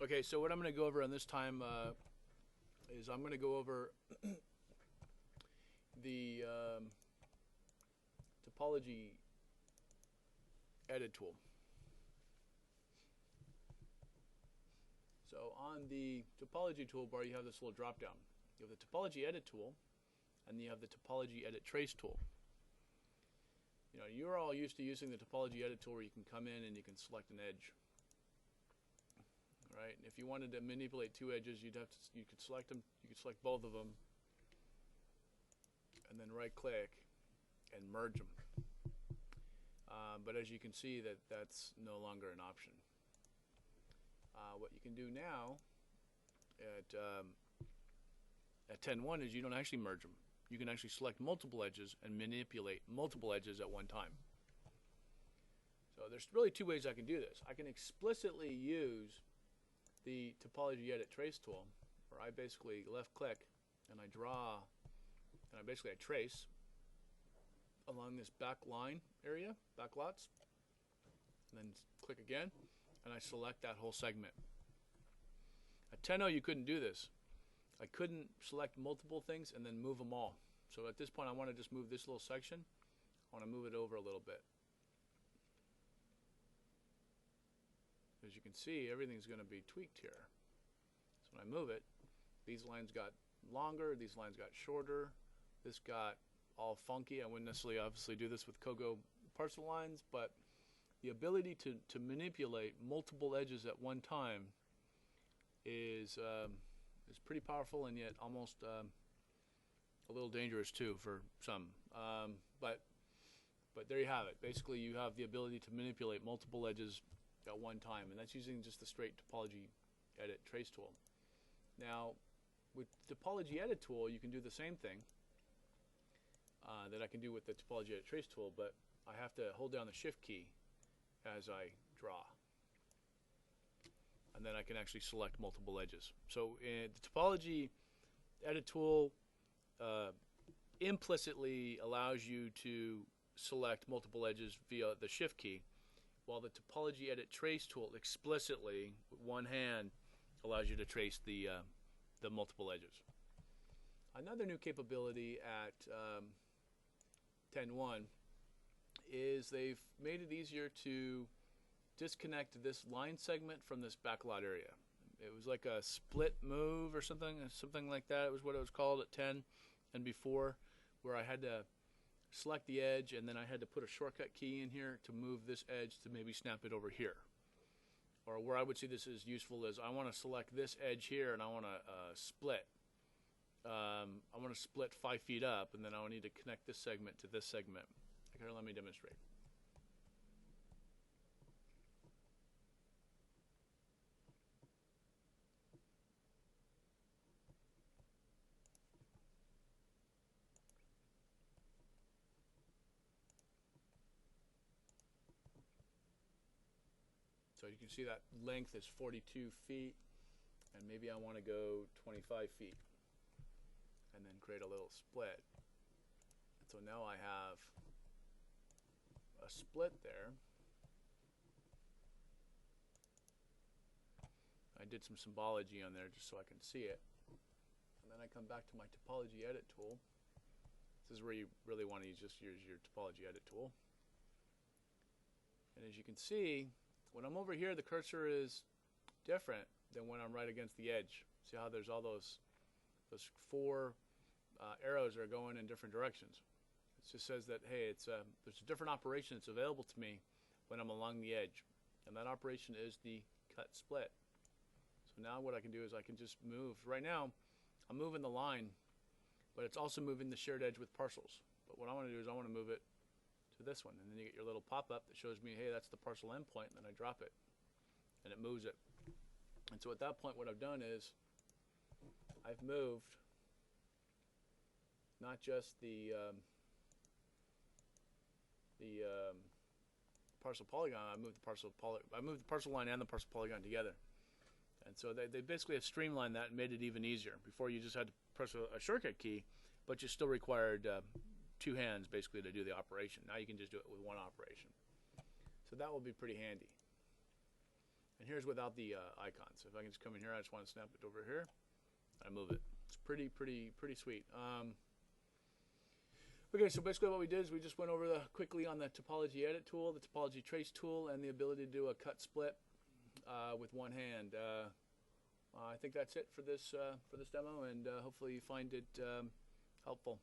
Okay, so what I'm going to go over on this time is I'm going to go over the topology edit tool. So on the topology toolbar, you have this little drop down. You have the topology edit tool, and you have the topology edit trace tool. You know, you're all used to using the topology edit tool where you can come in and you can select an edge. Right? And if you wanted to manipulate two edges, you could select them. You could select both of them, and then right-click and merge them. But as you can see, that's no longer an option. What you can do now at 10.1 is you don't actually merge them. You can actually select multiple edges and manipulate multiple edges at one time. So there's really two ways I can do this. I can explicitly use the topology edit trace tool, where I basically left click and I draw and I trace along this back line area, back lots, and then click again and I select that whole segment. At 10.0 you couldn't do this. I couldn't select multiple things and then move them all. So at this point I want to just move this little section. I want to move it over a little bit. As you can see, everything's going to be tweaked here. So when I move it, these lines got longer, these lines got shorter, this got all funky. I wouldn't necessarily obviously do this with Kogo parcel lines, but the ability to manipulate multiple edges at one time is pretty powerful, and yet almost a little dangerous too for some. But there you have it. Basically, you have the ability to manipulate multiple edges at one time, and that's using just the straight topology edit trace tool. Now, with the topology edit tool, you can do the same thing that I can do with the topology edit trace tool, but I have to hold down the shift key as I draw, and then I can actually select multiple edges. So the topology edit tool implicitly allows you to select multiple edges via the shift key, while the topology edit trace tool explicitly, with one hand, allows you to trace the multiple edges. Another new capability at 10.1 is they've made it easier to disconnect this line segment from this backlot area. It was like a split move or something like that. It was what it was called at 10 and before, where I had to select the edge and then I had to put a shortcut key in here to move this edge to maybe snap it over here. Or where I would see this as useful is I want to select this edge here and I want to split. I want to split 5 feet up, and then I will need to connect this segment to this segment. Here, let me demonstrate. So you can see that length is 42 feet, and maybe I want to go 25 feet and then create a little split. So now I have a split there. I did some symbology on there just so I can see it. And then I come back to my topology edit tool. This is where you really want to just use your topology edit tool. And as you can see, when I'm over here, the cursor is different than when I'm right against the edge. See how there's all those 4 arrows are going in different directions. It just says that, hey, there's a different operation that's available to me when I'm along the edge, and that operation is the cut split. So now what I can do is I can just move. Right now, I'm moving the line, but it's also moving the shared edge with parcels. But what I want to do is I want to move it to this one, and then you get your little pop-up that shows me, hey, that's the parcel endpoint, and then I drop it, and it moves it. And so at that point, what I've done is I've moved not just the parcel polygon. I moved the parcel line and the parcel polygon together, and so they basically have streamlined that and made it even easier. Before you just had to press a shortcut key, but you still required 2 hands basically to do the operation. Now you can just do it with one operation. So that will be pretty handy. And here's without the icons. If I can just come in here, I just want to snap it over here. I move it. It's pretty sweet. Okay, so basically what we did is we just went over quickly on the topology edit tool, the topology trace tool, and the ability to do a cut split with one hand. I think that's it for this demo, and hopefully you find it helpful.